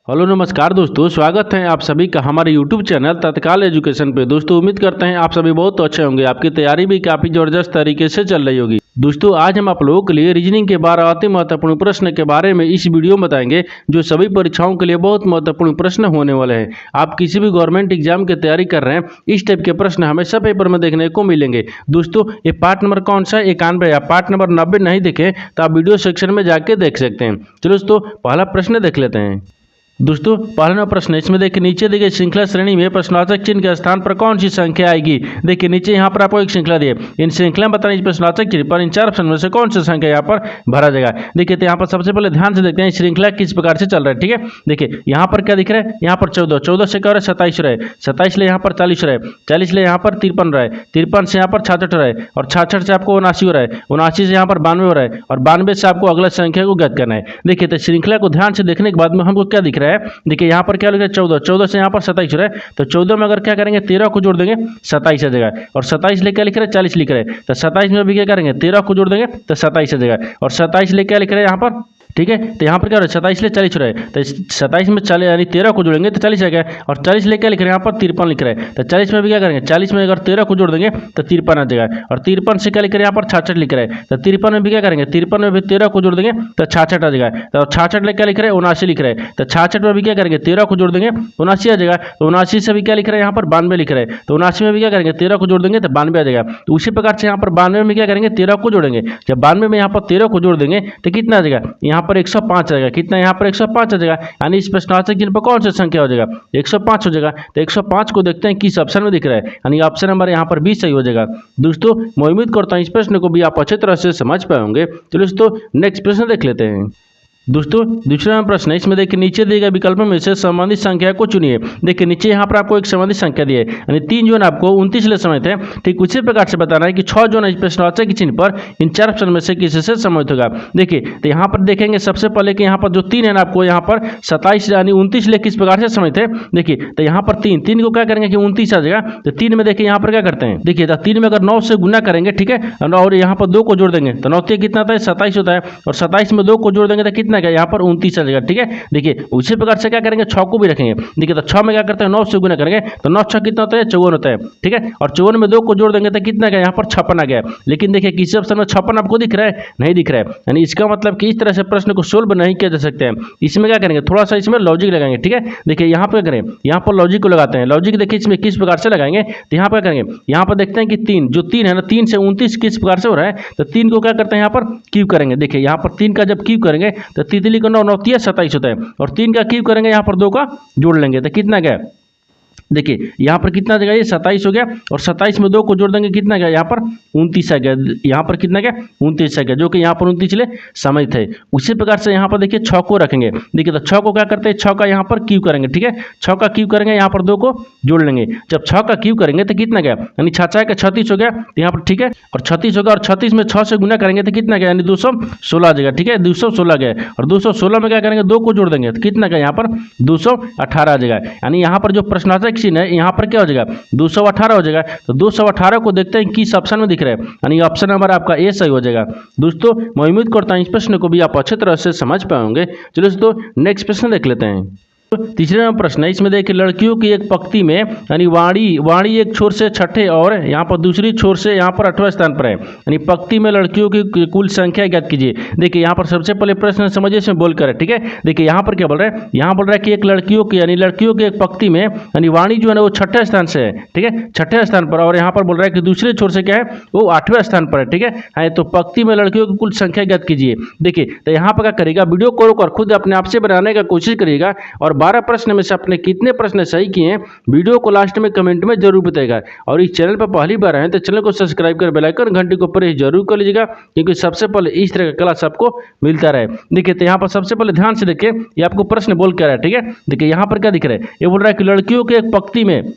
Hello नमस्कार दोस्तों, स्वागत है आप सभी का हमारे यूट्यूब चैनल तत्काल एजुकेशन पे। दोस्तों उम्मीद करते हैं आप सभी बहुत अच्छे होंगे, आपकी तैयारी भी काफ़ी ज़बरदस्त तरीके से चल रही होगी। दोस्तों आज हम आप लोगों के लिए रीजनिंग के 12 अति महत्वपूर्ण प्रश्न के बारे में इस वीडियो में बताएंगे, जो सभी परीक्षाओं के लिए बहुत महत्वपूर्ण प्रश्न होने वाले हैं। आप किसी भी गवर्नमेंट एग्जाम की तैयारी कर रहे हैं, इस टाइप के प्रश्न हमेशा पेपर में देखने को मिलेंगे। दोस्तों ये पार्ट नंबर कौन सा 91 या पार्ट नंबर 90 नहीं देखें तो आप वीडियो सेक्शन में जाके देख सकते हैं। चलो दोस्तों पहला प्रश्न देख लेते हैं। दोस्तों पहला प्रश्न इसमें देखिए, नीचे दी गई श्रृंखला श्रेणी में प्रश्नवाचक चिन्ह के स्थान पर कौन सी संख्या आएगी। देखिए नीचे यहाँ पर आपको एक श्रृंखला दी है, इन श्रृंखला में बताना इस प्रश्नवाचक चिन्ह पर इन चार ऑप्शन में से कौन सी संख्या यहाँ पर भरा जाएगा। देखिए तो यहाँ पर सबसे पहले ध्यान से देखते हैं श्रृंखला किस प्रकार से चल रहा है। ठीक है, देखिए यहाँ पर क्या दिख रहा है, यहाँ पर 14 से क्या हो रहा है 27 रहे, 27 ले यहाँ पर 40 रहे, 40 ले यहाँ पर 53 रहे, 53 से यहाँ पर 66 रहे, और 66 से आपको 79 हो रहा है, 79 से यहाँ पर 92 हो रहा है, और 92 से आपको अगला संख्या को ज्ञात करना है। देखिए तो श्रृंखला को ध्यान से देखने के बाद में हमको क्या दिख रहा है, देखिए यहाँ पर क्या लिख रहा है 14 से यहाँ पर 27 हो रहा है, तो 14 में अगर क्या करेंगे 13 को जोड़ देंगे 27 आ जाएगा, और 27 ले क्या लिख रहे हैं 40 लिख रहे हैं, तो 27 में भी क्या करेंगे 13 को जोड़ देंगे तो 27 आ जाएगा, और 27 ले क्या लिख रहे हैं यहाँ पर। ठीक है, तो यहाँ पर क्या हो रहा है 27 ले 40 हो रहा है, तो 27 में 40 यानी 13 को जोड़ेंगे तो 40 आ गया, और 40 ले क्या लिख रहे हैं यहाँ पर 53 लिख रहे हैं, तो 40 में भी क्या करेंगे 40 में अगर 13 को जोड़ देंगे तो 53 आ जाएगा, और 53 से क्या लिख रहे हैं यहाँ पर 66 लिख रहे हैं, तो 53 में भी क्या करेंगे 53 में भी 13 को जोड़ देंगे तो 66 आ जाएगा, तो 66 ले क्या लिख रहे हैं 79 लिख रहे हैं, तो 66 में भी क्या करेंगे 13 को जोड़ देंगे 79 आ जाएगा, तो 79 से भी क्या लिख रहे हैं यहाँ पर 92 लिख रहे हैं, तो 79 में भी क्या करेंगे 13 को जोड़ देंगे तो 92 आ जाएगा। तो उसी प्रकार से यहाँ पर 92 में क्या करेंगे 13 को जोड़ेंगे, जब 92 में यहाँ पर 13 को जोड़ देंगे तो कितना आ जाएगा यहाँ पर 105 आ जाएगा, कितना यहाँ पर 105 आ जाएगा, यानी इस प्रश्नवाचक चिन्ह पर कौन सी संख्या हो जाएगा 105 हो जाएगा। तो 105 को देखते हैं किस ऑप्शन में दिख रहा है, यानी ऑप्शन नंबर यहाँ पर 20 सही हो जाएगा। दोस्तों मैं उम्मीद करता हूँ इस प्रश्न को भी आप अच्छी तरह से समझ पाए होंगे। चलो दोस्तों नेक्स्ट प्रश्न देख लेते हैं। दोस्तों दूसरा प्रश्न है, इसमें देखिए नीचे दिए गए विकल्पों में से संबंधित संख्या को चुनिए। देखिए नीचे यहाँ पर आपको एक संबंधित संख्या दी है, यानी 3 जोन आपको 29 ले समित है। ठीक उसी प्रकार से बताना है कि 6 जोन इस प्रश्नवाचक चिन्ह पर इन 4 ऑप्शन में से किसी से समित होगा। देखिए तो यहाँ पर देखेंगे सबसे पहले कि यहाँ पर जो 3 है ना आपको यहाँ पर 27 यानी 29 ले किस प्रकार से समित है। देखिए तो यहाँ पर 3 को क्या करेंगे कि 29 आ जाएगा, तो 3 में देखिए यहाँ पर क्या करते हैं, देखिए तो 3 में अगर 9 से गुना करेंगे, ठीक है, और यहाँ पर 2 को जोड़ देंगे तो 9 कितना होता है 27 होता है, और 27 में 2 को जोड़ देंगे तो कितना क्या यहाँ पर 29 आ जाएगा। ठीक है, देखिए उसी प्रकार से क्या करेंगे 6 को भी रखेंगे। देखिए तो 6 में क्या करते हैं 9 से गुना करेंगे तो 9 6 कितना होता है 54 होता है। ठीक है, और 54 में 2 को जोड़ देंगे तो कितना गया यहाँ पर 56 आ गया। लेकिन देखिए किसी ऑप्शन में 56 आपको दिख रहा है, नहीं दिख रहा है, यानी इसका मतलब कि इस तरह से प्रश्न को सोल्व नहीं किया जा सकते हैं। इसमें क्या करेंगे थोड़ा सा इसमें लॉजिक लगाएंगे। ठीक है, देखिए यहाँ पर करें, यहाँ पर लॉजिक को लगाते हैं। लॉजिक देखिए इसमें किस प्रकार से लगाएंगे, तो यहाँ पर करेंगे, यहाँ पर देखते हैं कि 3 है ना 3 से 29 किस प्रकार से हो रहा है, तो 3 को क्या करते हैं यहाँ पर क्यूब करेंगे। देखिए यहाँ पर 3 का जब क्यूब करेंगे तो तितली को 9 9 27 होता है, और 3 का क्यूब करेंगे यहाँ पर 2 का जोड़ लेंगे तो कितना गया, देखिए यहाँ पर कितना जगह ये 27 हो गया, और 27 में 2 को जोड़ देंगे कितना गया यहाँ पर 29 आ गया, यहाँ पर कितना गया 29 आ गया, जो कि यहाँ पर 29 ले समय थे। उसी प्रकार से यहाँ पर देखिए 6 को रखेंगे। देखिए तो 6 को क्या करते हैं 6 का यहाँ पर क्यूब करेंगे। ठीक है, 6 का क्यूब करेंगे, यहाँ पर 2 को जोड़ लेंगे, जब 6 का क्यूब करेंगे तो कितना गया, यानी 6 का 36 हो गया यहाँ पर। ठीक है, और 36 होगा, और 36 में 6 से गुना करेंगे तो कितना गया, यानी 216 आ जाएगा। ठीक है, 216 गया, और 216 में क्या करेंगे 2 को जोड़ देंगे तो कितना गया यहाँ पर 218 आ जाएगा। यानी यहाँ पर जो प्रश्नवाचक चिन्ह है यहाँ पर क्या हो जाएगा 218 हो जाएगा। तो 218 को देखते हैं किस ऑप्शन में दिख रहा है, यानी ऑप्शन नंबर आपका ए सही हो जाएगा। दोस्तों मैं उम्मीद करता हूँ इस प्रश्न को भी आप अच्छे तरह से समझ पाएंगे। चलो दोस्तों नेक्स्ट प्रश्न देख लेते हैं। तीसरे नंबर प्रश्न है, इसमें देखिए लड़कियों की एक पंक्ति में यानी वाणी एक छोर से छठे और यहाँ पर दूसरी छोर से यहाँ पर 8वें स्थान पर है, यानी पंक्ति में लड़कियों की कुल संख्या ज्ञात कीजिए। देखिए यहाँ पर सबसे पहले प्रश्न समझिए इसमें बोल कर है। ठीक है, देखिए यहाँ पर क्या बोल रहा है, यहाँ बोल रहा है कि एक लड़कियों की यानी लड़कियों की एक पंक्ति में यानी वाणी जो है ना वो 6ठे स्थान से है। ठीक है, 6ठे स्थान पर, और यहाँ पर बोल रहा है कि दूसरे छोर से क्या है वो 8वें स्थान पर है। ठीक है, तो पंक्ति में लड़कियों की कुल संख्या ज्ञात कीजिए। देखिए तो यहाँ पर क्या करेगा, वीडियो को रोक कर खुद अपने आप से बनाने का कोशिश करिएगा, और 12 प्रश्न में से अपने कितने प्रश्न सही किए हैं वीडियो को लास्ट में कमेंट में जरूर बताइएगा। और इस चैनल पर पहली बार आए तो चैनल को सब्सक्राइब कर बेल आइकन घंटी को प्रेस जरूर कर लीजिएगा, क्योंकि सबसे पहले इस तरह का क्लास आपको मिलता रहे। देखिए तो यहाँ पर सबसे पहले ध्यान से देखिए, ये आपको प्रश्न बोल क्या रहा है। ठीक है, देखिए यहाँ पर क्या दिख रहा है, ये बोल रहा है कि लड़कियों के एक पंक्ति में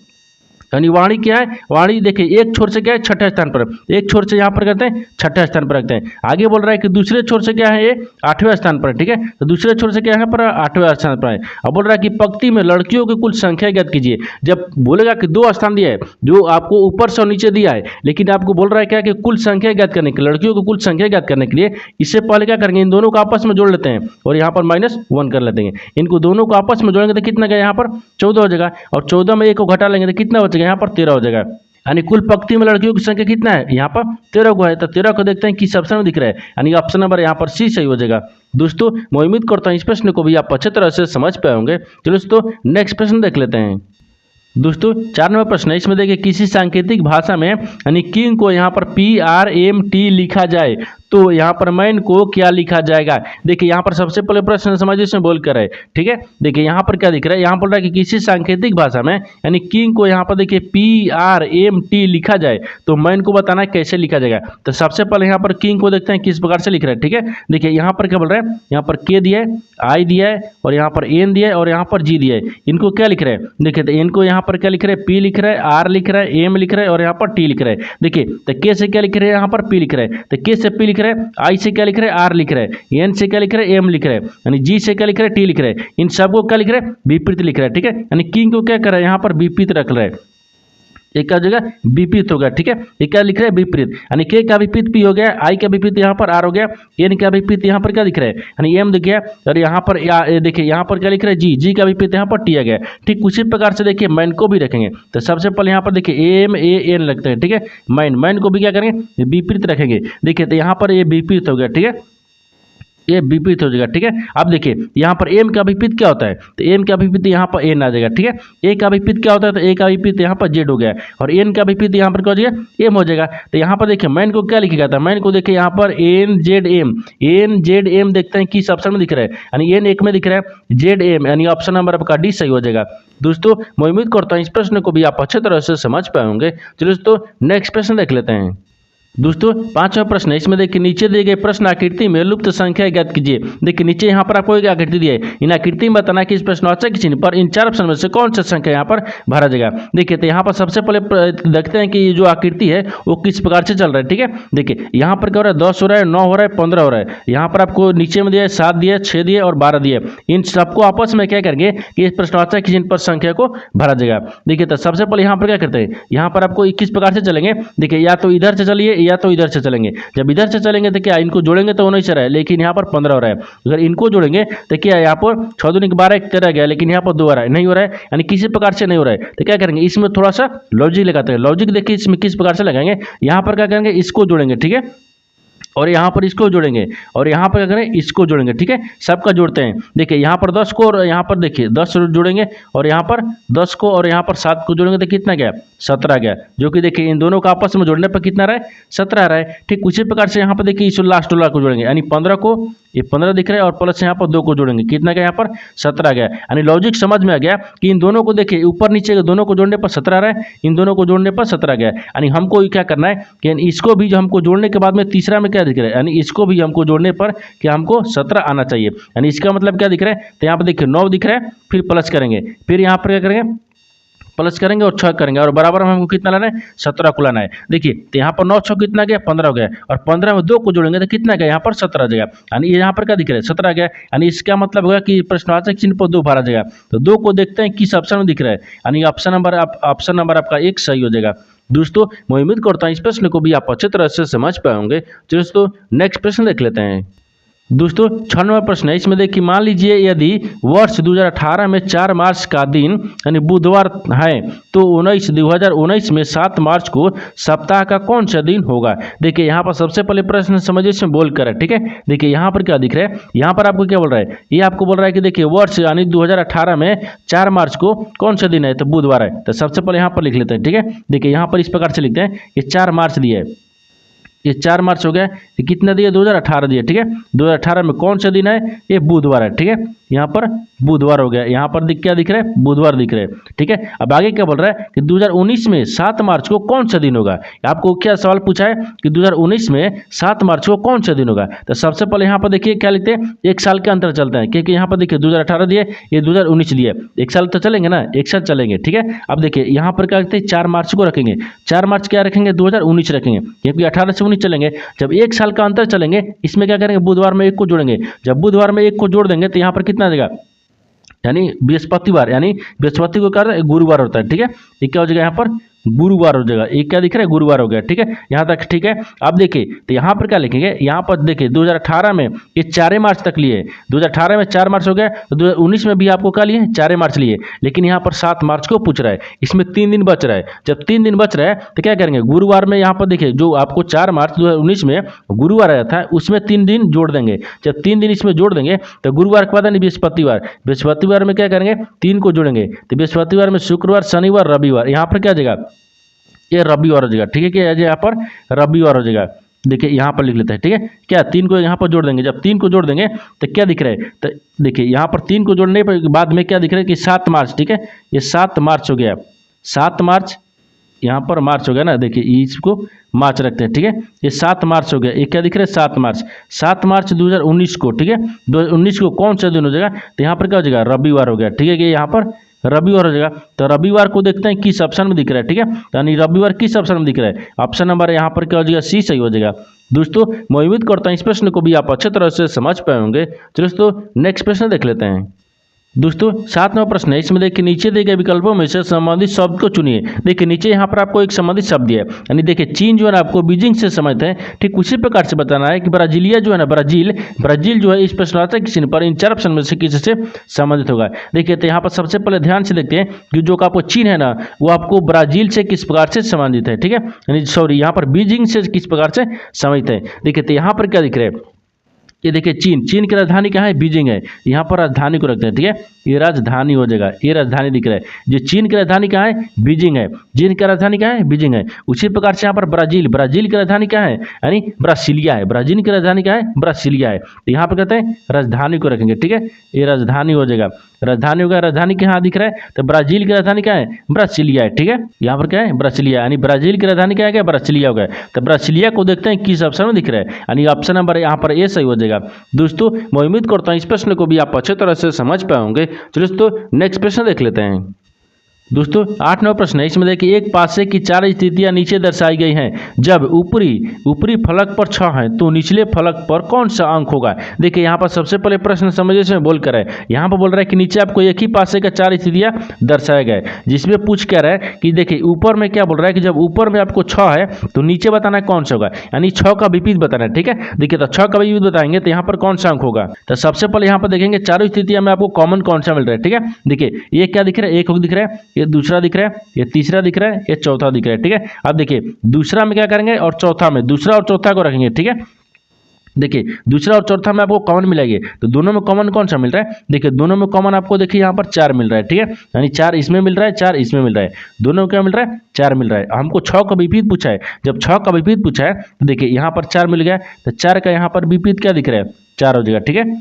यानी वाणी क्या है, वाणी देखिए एक छोर से क्या है छठे स्थान पर, एक छोर से यहाँ पर करते हैं छठे स्थान पर रखते हैं। आगे बोल रहा है कि दूसरे छोर से क्या है ये 8वें स्थान पर, ठीक है, तो दूसरे छोर से क्या है पर 8वें स्थान पर है। अब बोल रहा है कि पंक्ति में लड़कियों की कुल संख्या ज्ञात कीजिए। जब बोलेगा कि 2 स्थान दिया है जो आपको ऊपर से और नीचे दिया है, लेकिन आपको बोल रहा है क्या कि कुल संख्या ज्ञात करने के लिए, लड़कियों की कुल संख्या ज्ञात करने के लिए इससे पहले क्या करेंगे, इन दोनों को आपस में जोड़ लेते हैं और यहाँ पर -1 कर लेते हैं। इनको दोनों को आपस में जोड़ेंगे तो कितना गया यहाँ पर 14 हो जाएगा, और 14 में 1 को घटा लेंगे तो कितना बचेगा यहाँ पर 13 हो जाएगा। यानी कुल पंक्ति में लड़कियों की संख्या कितना है, यहाँ पर 13 को है, तो 13 को देखते हैं किस ऑप्शन में दिख रहा है, यानी ऑप्शन नंबर यहाँ पर सी सही हो जाएगा। दोस्तों मैं उम्मीद करता हूँ इस प्रश्न को भी आप अच्छे तरह से समझ पाए होंगे। चलो दोस्तों नेक्स्ट प्रश्न देख लेते हैं। दोस्तों 4 नंबर प्रश्न है, इसमें देखिए किसी सांकेतिक भाषा में यानी किंग को यहाँ पर PRMT लिखा जाए तो यहाँ पर मैन को क्या लिखा जाएगा। देखिए यहाँ पर सबसे पहले प्रश्न समझिए इसमें बोल कर है, ठीक है। देखिए यहाँ पर क्या दिख रहा है, यहाँ बोल रहा है कि किसी सांकेतिक भाषा में यानी किंग को यहाँ पर देखिए PRMT लिखा जाए तो मैन को बताना है कैसे लिखा जाएगा। तो सबसे पहले यहाँ पर किंग को देखते हैं किस प्रकार से लिख रहा है, ठीक है। देखिए यहाँ पर क्या बोल रहा है, यहाँ पर K दिया है, I दिया है और यहाँ पर N दिया है और यहाँ पर G दिया है। इनको क्या लिख रहा है, देखिए तो इनको यहाँ पर क्या लिख रहा है, P लिख रहा है, R लिख रहा है, M लिख रहा है और यहाँ पर T लिख रहा है। देखिए तो K से क्या लिख रहा है, यहाँ पर P लिख रहा है, तो K से P लिख रहा है, I से क्या लिख रहा है, R लिख रहा है, N से क्या लिख रहा है, M लिख रहा है, यानी G से क्या लिख रहा है, T लिख रहा है। इन सबको क्या लिख रहा है, विपरीत लिख रहा है, ठीक है। यानी किंग को क्या कर रहा है, यहाँ पर विपरीत रख रहा है, एक क्या जगह विपरीत हो गया, ठीक है। ये क्या लिख रहा है, विपरीत, यानी K का विपरीत P हो गया, I का विपरीत यहाँ पर R हो गया, N का विपरीत यहाँ पर क्या दिख रहा है, यानी M दिख गया, और यहाँ पर देखिए यहाँ पर क्या लिख रहा है, G का विपरीत यहाँ पर T आ गया। ठीक उसी प्रकार से देखिए मैन को भी रखेंगे। तो सबसे पहले यहाँ पर देखिए MAN लगता है, ठीक है। मैन को भी क्या करेंगे, विपरीत रखेंगे। देखिए तो यहाँ पर ये विपरीत हो गया, ठीक है, ये विपरीत हो जाएगा, ठीक है। अब देखिए यहाँ पर एम का विपरीत क्या होता है, तो एम का विपरीत यहाँ पर एन आ जाएगा, ठीक है। ए का विपरीत क्या होता है, तो ए का विपरीत यहाँ पर जेड हो गया, और एन का विपरीत यहाँ पर क्या हो जाएगा, एम हो जाएगा। तो यहाँ पर देखिए मैन को क्या लिखेगा था, मैन को देखिए यहाँ पर एन जेड एम देखते हैं किस ऑप्शन में दिख रहा है, यानी एन एक में दिख रहा है, जेड एम यानी ऑप्शन नंबर आपका डी सही हो जाएगा। दोस्तों मैं उम्मीद करता हूँ इस प्रश्न को भी आप अच्छे तरह से समझ पाए होंगे। चलिए दोस्तों नेक्स्ट प्रश्न देख लेते हैं। दोस्तों 5वां प्रश्न है, इसमें देखिए नीचे दिए गए प्रश्न आकृति में लुप्त संख्या ज्ञात कीजिए। देखिए नीचे यहाँ पर आपको एक आकृति दी है, इन आकृति में बताना कि इस प्रश्नवाचक चिन्ह पर इन 4 ऑप्शन में से कौन सा संख्या यहाँ पर भरा जाएगा। देखिए तो यहाँ पर सबसे पहले देखते हैं कि ये जो आकृति है वो किस प्रकार से चल रहा है, ठीक है। देखिए यहाँ पर क्या हो रहा है, 10 हो रहा है, 9 हो रहा है, 15 हो रहा है। यहाँ पर आपको नीचे में दिया है 7 दिया है, 6 दिया और 12 दिया। इन सबको आपस में क्या करेंगे कि इस प्रश्नवाचक चिन्ह पर संख्या को भरा जाएगा। देखिए तो सबसे पहले यहाँ पर क्या करते हैं, यहाँ पर आपको किस प्रकार से चलेंगे, देखिए या तो इधर से चलिए या तो इधर से चलेंगे। जब इधर से चलेंगे तो क्या इनको जोड़ेंगे तो 19 रहा है, लेकिन यहाँ पर 15 हो रहा है। अगर इनको जोड़ेंगे तो क्या यहाँ पर 6 दूनी 12 13 गया, लेकिन यहाँ पर 2 आ रहा है, नहीं हो रहा है, यानी किसी प्रकार से नहीं हो रहा है। तो क्या करेंगे, इसमें थोड़ा सा लॉजिक लगाते हैं। लॉजिक देखिए इसमें किस प्रकार से लगाएंगे, यहाँ पर क्या करेंगे, इसको जोड़ेंगे, ठीक है, और यहाँ पर इसको जोड़ेंगे, और यहाँ पर क्या करें, इसको जोड़ेंगे, ठीक है। सबका जोड़ते हैं। देखिए यहाँ पर 10 को और यहाँ पर देखिए 10 जोड़ेंगे, और यहाँ पर 10 को और यहाँ पर 7 को जोड़ेंगे तो कितना गया, 17 गया, जो कि देखिए इन दोनों का आपस में जोड़ने पर कितना रहा है, 17 रहा है। ठीक उसी प्रकार से यहाँ पर देखिए इस लास्ट वाला को जोड़ेंगे, यानी 15 को, ये 15 दिख रहा है, और प्लस यहाँ पर 2 को जोड़ेंगे, कितना गया यहाँ पर 17 गया। यानी लॉजिक समझ में आ गया कि इन दोनों को देखिए ऊपर नीचे के दोनों को जोड़ने पर 17 रहा है, इन दोनों को जोड़ने पर 17 गया। यानी हमको क्या करना है कि इसको भी जो हमको जोड़ने के बाद में तीसरा में क्या दिख रहा है, यानी इसको भी हमको जोड़ने पर कि हमको 17 आना चाहिए। यानी इसका मतलब क्या दिख रहा है, तो यहाँ पर देखिए 9 दिख रहा है, फिर प्लस करेंगे, फिर यहाँ पर क्या करेंगे, प्लस करेंगे और 6 करेंगे, और बराबर में हमको कितना लाना है, 17 को लाना है। देखिए तो यहाँ पर 9 6 कितना गया, 15 हो गया, और 15 में 2 को जोड़ेंगे तो कितना गया, यहाँ पर 17 आ जाएगा। यानी यहाँ पर क्या दिख रहा है, 17 गया। यानी इसका मतलब होगा कि प्रश्नवाचक चिन्ह पर 2 भरा जाएगा। तो 2 को देखते हैं किस ऑप्शन में दिख रहा है, यानी ऑप्शन नंबर आपका 1 सही हो जाएगा। दोस्तों मैं उम्मीद करता हूँ इस प्रश्न को भी आप अच्छे तरह से समझ पाए होंगे। दोस्तों नेक्स्ट प्रश्न देख लेते हैं। दोस्तों 6 नंबर प्रश्न है, इसमें देखिए मान लीजिए यदि वर्ष 2018 में 4 मार्च का दिन यानी बुधवार है, तो 2019 में 7 मार्च को सप्ताह का कौन सा दिन होगा। देखिए यहाँ पर सबसे पहले प्रश्न समझिए इसमें बोल कर है, ठीक है। देखिए यहाँ पर क्या दिख रहा है, यहाँ पर आपको क्या बोल रहा है, ये आपको बोल रहा है कि देखिए वर्ष यानी 2018 में 4 मार्च को कौन सा दिन है, तो बुधवार है। तो सबसे पहले यहाँ पर लिख लेते हैं, ठीक है। देखिए यहाँ पर इस प्रकार से लिखते हैं कि 4 मार्च दिया है, ये 4 मार्च हो गया, ये कितना दिया 2018 दिया, ठीक है। 2018 में कौन सा दिन है, ये बुधवार है, ठीक है। यहाँ पर बुधवार हो गया, यहाँ पर क्या दिख रहा है, बुधवार दिख रहा है, ठीक है। अब आगे क्या बोल रहा है कि 2019 में 7 मार्च को कौन सा दिन होगा। आपको क्या सवाल पूछा है कि 2019 में 7 मार्च को कौन सा दिन होगा। तो सबसे पहले यहाँ पर देखिए क्या लिखते हैं, एक साल के अंतर चलता है, क्योंकि यहाँ पर देखिए 2018 दिए, ये 2019 दिए, एक साल तो चलेंगे ना, एक साल चलेंगे, ठीक है। अब देखिए यहाँ पर क्या लिखते हैं, 4 मार्च को रखेंगे, 4 मार्च क्या रखेंगे, 2019 रखेंगे, क्योंकि 18 से 19 चलेंगे। जब एक साल का अंतर चलेंगे, इसमें क्या करेंगे, बुधवार में एक को जोड़ेंगे। जब बुधवार में एक को जोड़ देंगे तो यहाँ पर कितना देगा, यानी बृहस्पतिवार, यानी बृहस्पति को कर गुरुवार होता है, ठीक है। ये क्या हो जाएगा, यहाँ पर गुरुवार हो जाएगा। एक क्या दिख रहा है, गुरुवार हो गया, ठीक है, यहाँ तक ठीक है। अब देखिए तो यहाँ पर क्या लिखेंगे, यहाँ पर देखिए 2018 में ये 4 मार्च तक लिए, 2018 में 4 मार्च हो गया, तो 2019 में भी आपको क्या लिए, 4 मार्च लिए, लेकिन यहाँ पर 7 मार्च को पूछ रहा है, इसमें 3 दिन बच रहा है। जब 3 दिन बच रहा है तो क्या करेंगे, गुरुवार में यहाँ पर देखिए जो आपको 4 मार्च 2019 में गुरुवार आया था, उसमें 3 दिन जोड़ देंगे। जब 3 दिन इसमें जोड़ देंगे तो गुरुवार के बाद नहीं बृहस्पतिवार, बृहस्पतिवार में क्या करेंगे, 3 को जोड़ेंगे, तो बृहस्पतिवार में शुक्रवार, शनिवार, रविवार, यहाँ पर क्या जाएगा, ये रविवार हो जाएगा, ठीक है। क्या यहाँ पर रविवार हो जाएगा, देखिए यहाँ पर लिख लेते हैं, ठीक है। क्या 3 को यहाँ पर जोड़ देंगे, जब 3 को जोड़ देंगे तो क्या दिख रहा है, तो देखिए यहाँ पर 3 को जोड़ने के बाद में क्या दिख रहा है कि 7 मार्च, ठीक है, ये 7 मार्च हो गया, 7 मार्च, यहाँ पर मार्च हो गया ना, देखिए इसको मार्च रखते हैं, ठीक है। ये 7 मार्च हो गया, ये क्या दिख रहा है, 7 मार्च, 7 मार्च 2019 को, ठीक है। 2019 को कौन सा दिन हो जाएगा, तो यहाँ पर क्या हो जाएगा, रविवार हो गया, ठीक है। कि यहाँ पर रविवार हो जाएगा। तो रविवार को देखते हैं किस ऑप्शन में दिख रहा है, ठीक है। यानी रविवार किस ऑप्शन में दिख रहा है, ऑप्शन नंबर यहाँ पर क्या हो जाएगा, सी सही हो जाएगा। दोस्तों मैं उम्मीद करता हूँ इस प्रश्न को भी आप अच्छे तरह से समझ पाए होंगे। चलो दोस्तों नेक्स्ट प्रश्न देख लेते हैं। दोस्तों 7वां प्रश्न है, इसमें देखिए नीचे दिए गए विकल्पों में से संबंधित शब्द को चुनिए। देखिए नीचे यहाँ पर आपको एक संबंधित शब्द दिया है, यानी देखिए चीन जो है ना आपको बीजिंग से समझते हैं, ठीक उसी प्रकार से बताना है कि ब्राजीलिया जो है ना, ब्राजील जो है इस प्रश्न आता है किसी पर इन 4 ऑप्शन में से किसी से संबंधित होगा। देखिए तो यहाँ पर सबसे पहले ध्यान से देखते हैं कि जो आपको चीन है ना वो आपको ब्राजील से किस प्रकार से संबंधित है, ठीक है। यानी सॉरी यहाँ पर बीजिंग से किस प्रकार से संबंधित है। देखिए तो यहाँ पर क्या दिख रहा है, ये देखिए चीन की राजधानी कहाँ है, बीजिंग है, यहाँ पर राजधानी को रखते हैं, ठीक है। ये राजधानी हो जाएगा, ये राजधानी दिख रहा है। जो चीन की राजधानी कहाँ है, बीजिंग है, चीन की राजधानी कहाँ है, बीजिंग है। उसी प्रकार से यहाँ पर ब्राजील की राजधानी कहाँ है, यानी ब्रासीलिया है, ब्राजील की राजधानी कहाँ है, ब्रासीलिया है। तो यहाँ पर कहते हैं राजधानी को रखेंगे, ठीक है। ये राजधानी हो जाएगा, राजधानी होगा, राजधानी कहाँ दिख रहा है, तो ब्राजील की राजधानी कहाँ है, ब्रासीलिया है, ठीक है। यहाँ पर क्या है, ब्रासीलिया, यानी ब्राजील की राजधानी क्या है, ब्रासीलिया हो गया। तो ब्रासीलिया को देखते हैं किस ऑप्शन में दिख रहा है, यानी ऑप्शन नंबर यहाँ पर ए सही हो जाएगा। दोस्तों मैं उम्मीद करता हूँ इस प्रश्न को भी आप अच्छे तरह से समझ पाओगे। चलो दोस्तों नेक्स्ट प्रश्न देख लेते हैं। दोस्तों 8वां प्रश्न है, इसमें देखिए एक पासे की 4 स्थितियां नीचे दर्शाई गई हैं। जब ऊपरी फलक पर 6 है तो निचले फलक पर कौन सा अंक होगा। देखिए यहाँ पर सबसे पहले प्रश्न समझिए इसमें बोल कर है, यहाँ पर बोल रहा है कि नीचे आपको एक ही पासे का 4 स्थितियां दर्शाए गए, जिसमें पूछ क्या रहा है कि देखिए ऊपर में क्या बोल रहा है कि जब ऊपर में आपको 6 है तो नीचे बताना है कौन सा होगा, यानी 6 का विपरीत बताना है, ठीक है। देखिए तो 6 का विपरीत बताएंगे तो यहाँ पर कौन सा अंक होगा। तो सबसे पहले यहाँ पर देखेंगे चारों स्थितियां में आपको कॉमन कौन सा मिल रहा है, ठीक है। देखिए ये क्या दिख रहा है, एक दिख रहा है, ये दूसरा दिख रहा है, ये तीसरा दिख रहा है, ये चौथा दिख रहा है, ठीक है। अब देखिए दूसरा में क्या करेंगे और चौथा में, दूसरा और चौथा को रखेंगे, ठीक है। देखिए दूसरा और चौथा में आपको कॉमन मिलेगी, तो दोनों में कॉमन कौन सा मिल रहा है, देखिए दोनों में कॉमन आपको देखिए यहाँ पर 4 मिल रहा है, ठीक है। यानी 4 इसमें मिल रहा है, 4 इसमें मिल रहा है, दोनों में क्या मिल रहा है, 4 मिल रहा है। हमको 6 का विपरीत पूछा है, जब 6 का विपरीत पूछा है तो देखिए यहाँ पर 4 मिल गया, तो 4 का यहाँ पर विपरीत क्या दिख रहा है, 4 हो जाएगा, ठीक है।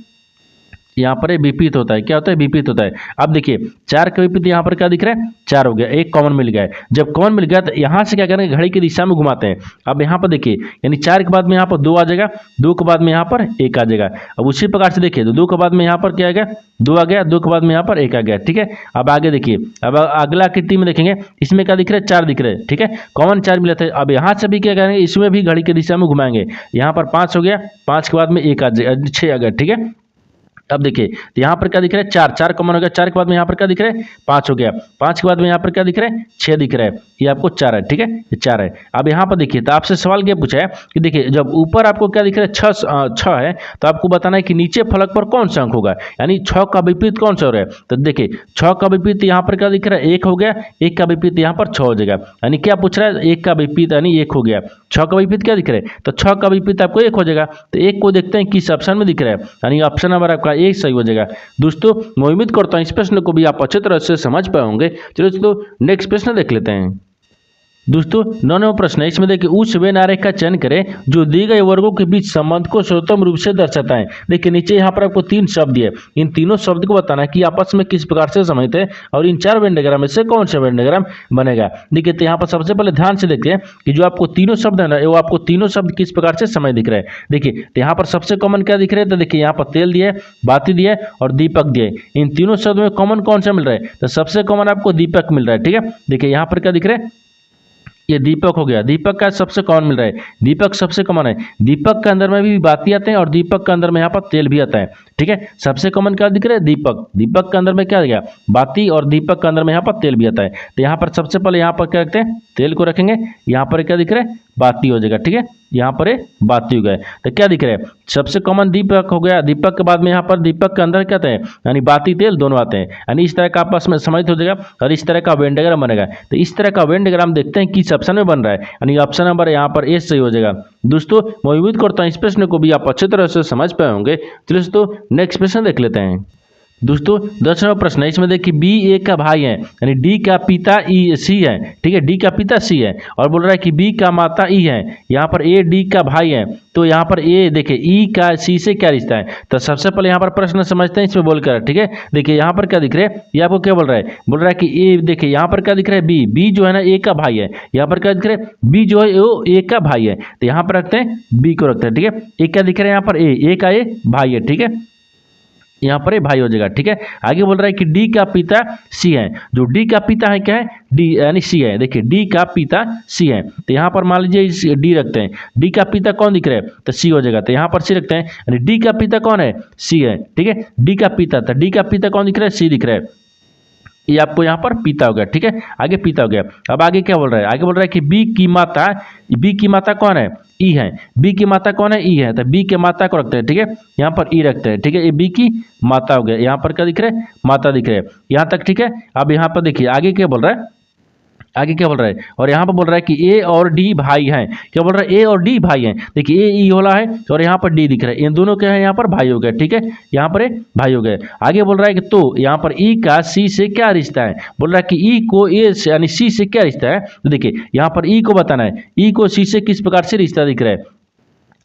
यहाँ पर विपरीत होता है, क्या होता है, विपरीत होता है। अब देखिए 4 का विपरीत यहाँ पर क्या दिख रहा है, 4 हो गया, एक कॉमन मिल गया है। जब कॉमन मिल गया तो यहाँ से क्या करेंगे, घड़ी की दिशा में घुमाते हैं। अब यहाँ पर देखिए यानी 4 के बाद में यहाँ पर 2 आ जाएगा, 2 के बाद में यहाँ पर 1 आ जाएगा। अब उसी प्रकार से देखिए तो 2 के बाद में यहाँ पर क्या आ गया, 2 आ गया, 2 के बाद में यहाँ पर 1 आ गया, ठीक है। अब आगे देखिए, अब अगला आकृति में देखेंगे, इसमें क्या दिख रहा है, 4 दिख रहे हैं, ठीक है, कॉमन 4 मिले थे। अब यहाँ से भी क्या करेंगे, इसमें भी घड़ी की दिशा में घुमाएंगे, यहाँ पर 5 हो गया, 5 के बाद में 1 आ जाएगा, 6 आ गया, ठीक है। अब देखिए तो यहाँ पर क्या दिख रहा है, 4 कॉमन हो गया, 4 के बाद में यहाँ पर क्या दिख रहा है, 5 हो गया, 5 के बाद में यहाँ पर क्या दिख रहा है, 6 दिख रहा है, ये आपको 4 है, ठीक है, ये 4 है। अब यहाँ पर देखिए तो आपसे सवाल क्या पूछा है कि देखिए जब ऊपर आपको क्या दिख रहा है, 6 है, तो आपको बताना है कि नीचे फलक पर कौन सा अंक होगा, यानी 6 का विपरीत कौन सा हो रहा है। तो देखिए 6 का विपरीत यहाँ पर क्या दिख रहा है, 1 हो गया, 1 का विपरीत यहाँ पर 6 हो जाएगा, यानी क्या पूछ रहा है, 1 का विपरीत यानी 1 हो गया, 6 का विपरीत क्या दिख रहा है, तो 6 का विपरीत आपको 1 हो जाएगा। तो 1 को देखते हैं किस ऑप्शन में दिख रहा है, यानी ऑप्शन नंबर आपका 1 सही हो जाएगा। दोस्तों मैं उम्मीद करता हूं इस प्रश्न को भी आप अच्छे तरह से समझ पाए होंगे। चलो दोस्तों नेक्स्ट प्रश्न देख लेते हैं। दोस्तों 9वां प्रश्न है, इसमें देखिए उस वे आरेख का चयन करें जो दी गए वर्गों के बीच संबंध को सर्वोत्तम रूप से दर्शाता है। देखिए नीचे यहाँ पर आपको 3 शब्द दिए, इन तीनों शब्द को बताना है कि आपस में किस प्रकार से संबंधित है और इन 4 वेन डायग्राम में से कौन सा वेन डायग्राम बनेगा। देखिए तो यहाँ पर सबसे पहले ध्यान से देखते हैं कि जो आपको तीनों शब्द है ना, वो आपको तीनों शब्द किस प्रकार से समय दिख रहे हैं। देखिए तो यहाँ पर सबसे कॉमन क्या दिख रहा है, तो देखिए यहाँ पर तेल दिए, बाती दिए और दीपक दिए। इन तीनों शब्द में कॉमन कौन सा मिल रहा है, तो सबसे कॉमन आपको दीपक मिल रहा है। ठीक है, देखिए यहाँ पर क्या दिख रहा है, ये दीपक हो गया, दीपक का सबसे कॉमन मिल रहा है, दीपक सबसे कॉमन है। दीपक के अंदर में भी बाती आते हैं और दीपक के अंदर में यहाँ पर तेल भी आता है। ठीक है, सबसे कॉमन क्या दिख रहा है, दीपक, दीपक के अंदर में क्या गया, बाती, और दीपक के अंदर में यहाँ पर तेल भी आता है। तो यहाँ पर सबसे पहले यहाँ पर क्या रखते हैं, तेल को रखेंगे, यहाँ पर क्या दिख रहा है, बाती हो जाएगा। ठीक है, यहाँ पर बाती हो गया, तो क्या दिख रहा है, सबसे कॉमन दीपक हो गया। दीपक के बाद में यहाँ पर दीपक के अंदर क्या आते हैं, यानी बाती तेल दोनों आते हैं, यानी इस तरह का आपस में समाहित हो जाएगा और इस तरह का वेन डायग्राम बनेगा। तो इस तरह का वेन डायग्राम देखते हैं किस ऑप्शन में बन रहा है, यानी ऑप्शन नंबर यहाँ पर ए सही हो जाएगा। दोस्तों मैं उम्मीद करता हूँ इस प्रश्न को भी आप अच्छी तरह से समझ पाए होंगे। चलिए दोस्तों नेक्स्ट प्रश्न देख लेते हैं। दोस्तों 10वां प्रश्न है, इसमें देखिए बी ए का भाई है, यानी डी का पिता ई सी है। ठीक है, डी का पिता सी है और बोल रहा है कि बी का माता ई है। यहाँ पर ए डी का भाई है, तो यहाँ पर ए देखिए ई का सी से क्या रिश्ता है। तो सबसे पहले यहाँ पर प्रश्न समझते हैं इसमें बोलकर। ठीक है, देखिए यहाँ पर क्या दिख रहा है, ये आपको क्या बोल रहा है, बोल रहा है कि ए, देखिए यहाँ पर क्या दिख रहा है, बी, बी जो है ना ए का भाई है। यहाँ पर क्या दिख रहा है, बी जो है वो ए का भाई है, तो यहाँ पर रखते हैं बी को रखते हैं। ठीक है, ए क्या दिख रहा है, यहाँ पर ए का ए भाई है। ठीक है, यहाँ पर भाई हो जाएगा। ठीक है, आगे बोल रहा है कि डी का पिता सी है, जो डी का पिता है क्या है, डी यानी सी है। देखिए डी का पिता सी है, तो यहाँ पर मान लीजिए डी रखते हैं, डी का पिता कौन दिख रहा है, तो सी हो जाएगा। तो यहाँ पर सी रखते हैं, यानी डी का पिता कौन है, सी है। ठीक है, डी का पिता, तो डी का पिता कौन दिख रहा है, सी दिख रहा है, ये आपको यहाँ पर पिता हो गया। ठीक है, आगे पिता हो गया। अब आगे क्या बोल रहा है, आगे बोल रहा है कि बी की माता कौन है, ई है। बी की माता कौन है, ई है, तो बी के माता को रखते हैं। ठीक है, यहाँ पर ई रखते हैं। ठीक है, ये बी की माता हो गया, यहाँ पर क्या दिख रहा है, माता दिख रहा है यहाँ तक। ठीक है, अब यहाँ पर देखिए आगे क्या बोल रहा है, आगे क्या बोल रहा है, और यहाँ पर बोल रहा है कि ए और डी भाई हैं। क्या बोल रहा है, ए और डी भाई हैं। देखिए ए ई होला है और यहाँ पर डी दिख रहा है, इन दोनों क्या है, यहाँ पर भाई हो गया। ठीक है, यहाँ पर भाई हो गए। आगे बोल रहा है कि तो यहाँ पर ई का सी से क्या रिश्ता है, बोल रहा है कि ई को ए से यानी सी से क्या रिश्ता है। तो देखिए यहाँ पर ई को बताना है, ई को सी से किस प्रकार से रिश्ता दिख रहा है।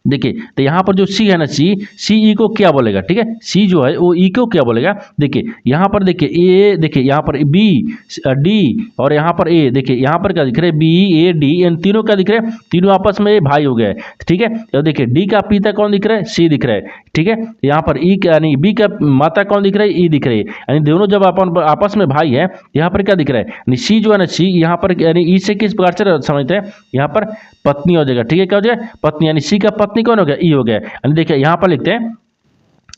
देखिए तो यहाँ पर जो सी है ना, सी ई को क्या बोलेगा। ठीक है, सी जो है वो ई को क्या बोलेगा। देखिए यहाँ पर देखिए ए, देखिए यहाँ पर बी डी और यहाँ पर ए, देखिए यहाँ पर क्या दिख रहा है, बी ए डी, इन तीनों क्या दिख रहा है, तीनों आपस में भाई हो गए। ठीक है, तो देखिए डी का पिता कौन दिख रहा है, सी दिख रहा है। ठीक है, यहाँ पर ई यानी बी का माता कौन दिख रहा है, ई दिख रही है, यानी दोनों जब अपन आपस में भाई है, यहाँ पर क्या दिख रहा है, यानी सी जो है ना, सी यहाँ पर यानी ई से किस प्रकार से समझते हैं, यहाँ पर पत्नी हो जाएगा। ठीक है, क्या हो जाएगा, पत्नी, यानी सी का पत्नी कौन हो गया, ई हो गया। यानी देखिए यहाँ पर लिखते हैं,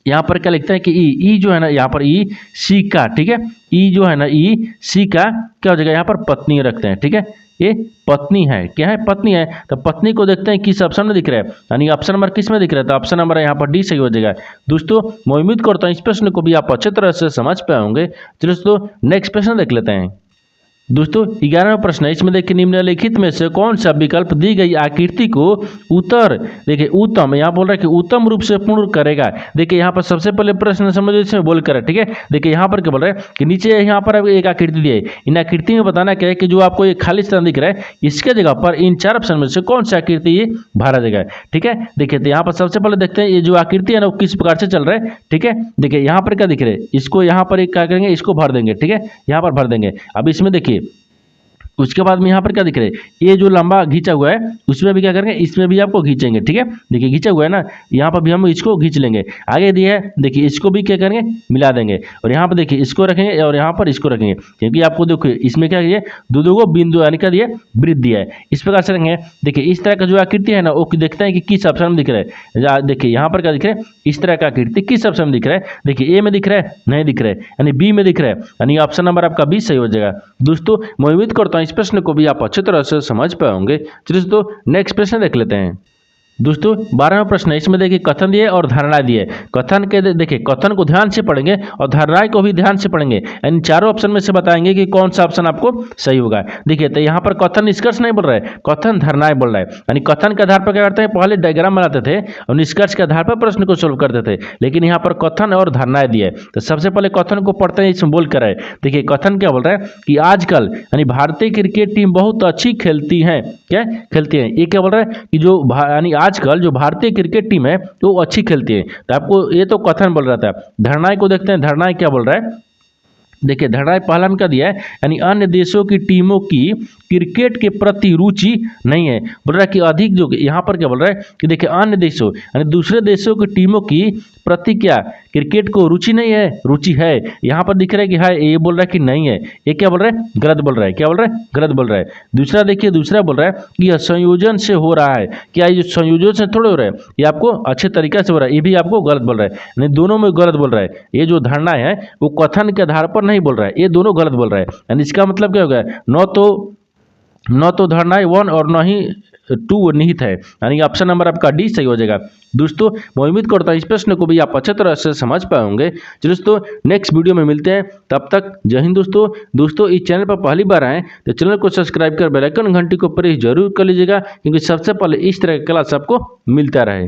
यहाँ पर क्या लिखते हैं कि ई जो है ना, यहाँ पर ई सी का, ठीक है, ई जो है ना, ई सी का क्या हो जाएगा, यहाँ पर पत्नी रखते हैं। ठीक है, ये पत्नी है, क्या है, पत्नी है। तो पत्नी को देखते हैं किस ऑप्शन में दिख रहा है, यानी ऑप्शन नंबर किस में दिख रहा है, तो ऑप्शन नंबर यहाँ पर डी सही हो जाएगा। दोस्तों मैं उम्मीद करता हूँ इस प्रश्न को भी आप अच्छे तरह से समझ पाए होंगे। चलिए दोस्तों नेक्स्ट प्रश्न देख लेते हैं। दोस्तों 11वां प्रश्न है, इसमें देखिए निम्नलिखित में से कौन सा विकल्प दी गई आकृति को उत्तर, देखिए उत्तम, यहाँ बोल रहा है कि उत्तम रूप से पूर्ण करेगा। देखिए यहाँ पर सबसे पहले प्रश्न समझो इसमें बोल कर, ठीक है। देखिए यहाँ पर क्या बोल रहा है कि नीचे यहाँ पर एक आकृति दी है, इन आकृति में बताना क्या है कि जो आपको एक खाली स्थान दिख रहा है, इसके जगह पर इन चार ऑप्शन में से कौन सा आकृति ये भरा जाएगा। ठीक है, देखिए तो यहाँ पर सबसे पहले देखते हैं ये जो आकृति है ना वो किस प्रकार से चल रहा है। ठीक है, देखिए यहाँ पर क्या दिख रहा है, इसको यहाँ पर एक क्या करेंगे, इसको भर देंगे। ठीक है, यहाँ पर भर देंगे। अब इसमें देखिए उसके बाद में यहाँ पर क्या दिख रहा है, ये जो लंबा खींचा हुआ है उसमें भी क्या करेंगे, इसमें भी आपको खींचेंगे। ठीक है, देखिए खींचा हुआ है ना, यहाँ पर भी हम इसको खींच लेंगे। आगे दिया है देखिए, इसको भी क्या करेंगे, मिला देंगे। और यहाँ पर देखिए इसको रखेंगे और यहाँ पर इसको रखेंगे, क्योंकि आपको देखिए इसमें क्या है, दो को बिंदु यानी क्या दिया, वृत्त दिया है। इस प्रकार से रखेंगे। देखिए इस तरह का जो आकृति है ना वो देखते हैं कि किस ऑप्शन में दिख रहा है। देखिए यहाँ पर क्या दिख रहा है, इस तरह का आकृति किस ऑप्शन में दिख रहा है। देखिए ए में दिख रहा है, नहीं दिख रहा है, यानी बी में दिख रहा है, यानी ऑप्शन नंबर आपका बी सही हो जाएगा। दोस्तों मैं उम्मीद करता हूँ इस प्रश्न को भी आप अच्छी तरह से समझ पाए होंगे। चलिए दोस्तों नेक्स्ट प्रश्न देख लेते हैं। दोस्तों 12वां प्रश्न है, इसमें देखिए कथन दिए और धारणा दिए। कथन के देखिए कथन को ध्यान से पढ़ेंगे और धारणाएं को भी ध्यान से पढ़ेंगे, यानी चारों ऑप्शन में से बताएंगे कि कौन सा ऑप्शन आपको सही होगा। देखिए तो यहाँ पर कथन निष्कर्ष नहीं बोल रहा है, कथन धारणाएं बोल रहा है। यानी कथन के आधार पर क्या करते हैं, पहले डायग्राम बनाते थे और निष्कर्ष के आधार पर प्रश्न को सोल्व करते थे, लेकिन यहाँ पर कथन और धारणाएं दिए। तो सबसे पहले कथन को पढ़ते हैं, इसमें बोल कर है। देखिए कथन क्या बोल रहा है कि आजकल यानी भारतीय क्रिकेट टीम बहुत अच्छी खेलती है। क्या खेलती है, ये क्या बोल रहा है कि जो यानी आजकल जो भारतीय क्रिकेट टीम है वो अच्छी खेलती है। तो आपको ये तो कथन बोल रहा था। धारणाएं को देखते हैं, धारणाएं क्या बोल रहा है। देखिए धारणाएं पहला में क्या दिया है, यानी अन्य देशों की टीमों की क्रिकेट के प्रति रुचि नहीं है। बोल रहा है कि अधिक जो यहाँ पर क्या बोल रहा है कि देखिए अन्य देशों यानी दूसरे देशों की टीमों की प्रति क्या क्रिकेट को रुचि नहीं है, रुचि है। यहाँ पर दिख रहा है कि है, ये बोल रहा है कि नहीं है। ये क्या बोल रहा है, गलत बोल रहा है। क्या बोल रहा है, गलत बोल रहा है। दूसरा देखिए, दूसरा बोल रहा है कि यह संयोजन से हो रहा है। क्या ये संयोजन से थोड़े हो रहा है, ये आपको अच्छे तरीके से हो रहा है, ये भी आपको गलत बोल रहा है। यानी दोनों में गलत बोल रहा है। ये जो धारणा है वो कथन के आधार पर नहीं बोल रहा है, ये दोनों गलत बोल रहा है। यानी इसका मतलब क्या होगा, न तो धारणाएं 1 और न ही 2 निहित है। यानी ऑप्शन नंबर आपका डी सही हो जाएगा। दोस्तों मैं उम्मीद करता हूँ इस प्रश्न को भी आप अच्छे तरह से समझ पाए होंगे। चलिए दोस्तों नेक्स्ट वीडियो में मिलते हैं, तब तक जय हिंद। दोस्तों इस चैनल पर पहली बार आए तो चैनल को सब्सक्राइब कर बेल आइकन घंटी को प्रेस जरूर कर लीजिएगा, क्योंकि सबसे पहले इस तरह की क्लास आपको मिलता रहे।